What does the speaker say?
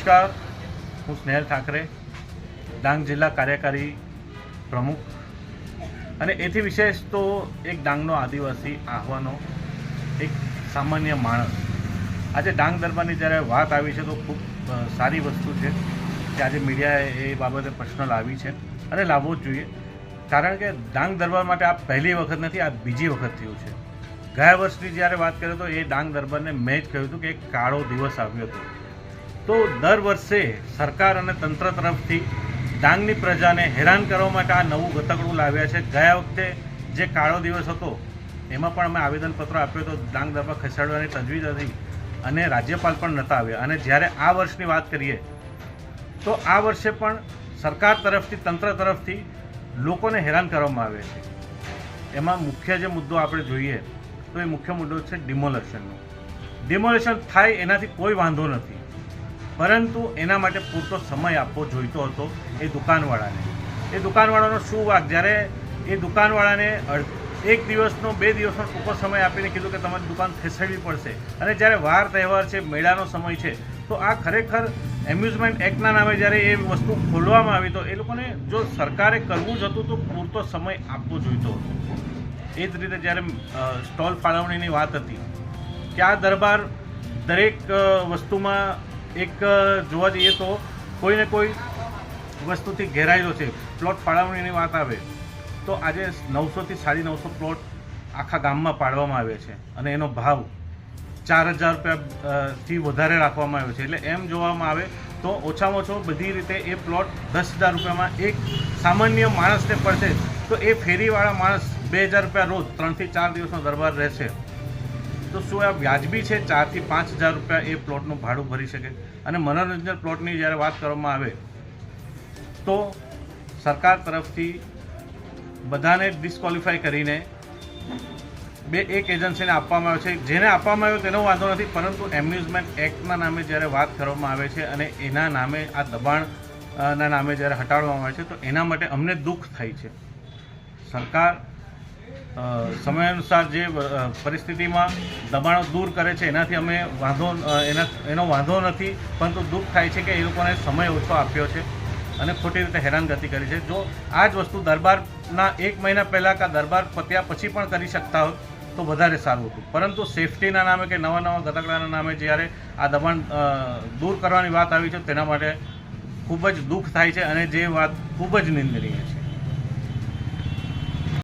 નમસ્કાર, હું સ્નેહલ ઠાકરે, ડાંગ જિલ્લા કાર્યકારી પ્રમુખ અને એથી વિશેષ તો એક ડાંગનો આદિવાસી આહવાનો એક સામાન્ય માણસ. આજે ડાંગ દરબારની જ્યારે વાત આવી છે તો ખૂબ સારી વસ્તુ છે કે આજે મીડિયાએ એ બાબતે પ્રશ્ન લાવી છે અને લાવવો જ જોઈએ, કારણ કે ડાંગ દરબાર માટે આ પહેલી વખત નથી, આ બીજી વખત થયું છે. ગયા વર્ષની જ્યારે વાત કરીએ તો એ ડાંગ દરબારને મેં જ કહ્યું હતું કે એક કાળો દિવસ આવ્યો હતો. તો દર વર્ષે સરકાર અને તંત્ર તરફથી ડાંગની પ્રજાને હેરાન કરવા માટે આ નવું ગતકડું લાવ્યા છે. ગયા વખતે જે કાળો દિવસ હતો એમાં પણ અમે આવેદનપત્ર આપ્યો હતો, ડાંગ દરબાર ખસેડવાની તજવીજ હતી અને રાજ્યપાલ પણ નહોતા આવ્યા. અને જ્યારે આ વર્ષની વાત કરીએ તો આ વર્ષે પણ સરકાર તરફથી તંત્ર તરફથી લોકોને હેરાન કરવામાં આવે છે. એમાં મુખ્ય જે મુદ્દો આપણે જોઈએ તો એ મુખ્ય મુદ્દો છે ડિમોલેશનનો. ડિમોલેશન થાય એનાથી કોઈ વાંધો નથી, પરંતુ એના માટે પૂરતો સમય આપવો જોઈતો હતો એ દુકાનવાળાને. એ દુકાનવાળાનો શું વાંક, જ્યારે એ દુકાનવાળાને 1 દિવસનો 2 દિવસનો ટૂંકો સમય આપીને કીધું કે તમારી દુકાન ખસેડવી પડશે, અને જ્યારે વાર તહેવાર છે, મેળાનો સમય છે, તો આ ખરેખર એમ્યુઝમેન્ટ એક્ટના નામે જ્યારે એ વસ્તુ ખોલવામાં આવી તો એ લોકોને જો સરકારે કરવું જ હતું તો પૂરતો સમય આપવો જોઈતો હતો. એ જ રીતે જ્યારે સ્ટોલ ફાળવણીની વાત હતી કે આ દરબાર દરેક વસ્તુમાં એક જોવા જઈએ તો કોઈને કોઈ વસ્તુથી ઘેરાયેલો છે. પ્લોટ ફાળવણીની વાત આવે તો આજે 900 થી 950 પ્લોટ આખા ગામમાં પાડવામાં આવે છે અને એનો ભાવ 4000 રૂપિયાથી વધારે રાખવામાં આવ્યો છે. એટલે એમ જોવામાં આવે તો ઓછામાં ઓછો બધી રીતે એ પ્લોટ 10,000 રૂપિયામાં એક સામાન્ય માણસને પડશે. તો એ ફેરીવાળા માણસ 2,000 રૂપિયા રોજ 3 થી 4 દિવસનો દરબાર રહેશે તો શું આ વ્યાજબી છે? 4 થી 5,000 રૂપિયા એ પ્લોટનું ભાડું ભરી શકે. અને મનોરંજન પ્લોટની જ્યારે વાત કરવામાં આવે તો સરકાર તરફથી બધાને ડિસ્ક્વોલિફાય કરીને એક એજન્સીને આપવામાં આવે છે. જેને આપવામાં આવ્યો તેનો વાંધો નથી, પરંતુ એમ્યુઝમેન્ટ એક્ટના નામે જ્યારે વાત કરવામાં આવે છે અને એના નામે આ દબાણના નામે જ્યારે હટાડવામાં આવે છે તો એના માટે અમને દુઃખ થાય છે. સરકાર સમયાનુસાર જે પરિસ્થિતિમાં દબાણો દૂર કરે છે એનાથી અમે એનો વાંધો નથી, પરંતુ દુઃખ થાય છે કે એ લોકોને સમય ઓછો આપ્યો છે અને ખોટી રીતે હેરાનગતિ કરી છે. જો આ જ વસ્તુ દરબારના 1 મહિના પહેલાં કે દરબાર પત્યા પછી પણ કરી શકતા હોત તો વધારે સારું હતું, પરંતુ સેફટીના નામે કે નવા ગતકડાના નામે જ્યારે આ દબાણ દૂર કરવાની વાત આવી છે તેના માટે ખૂબ જ દુઃખ થાય છે અને જે વાત ખૂબ જ નિંદનીય છે.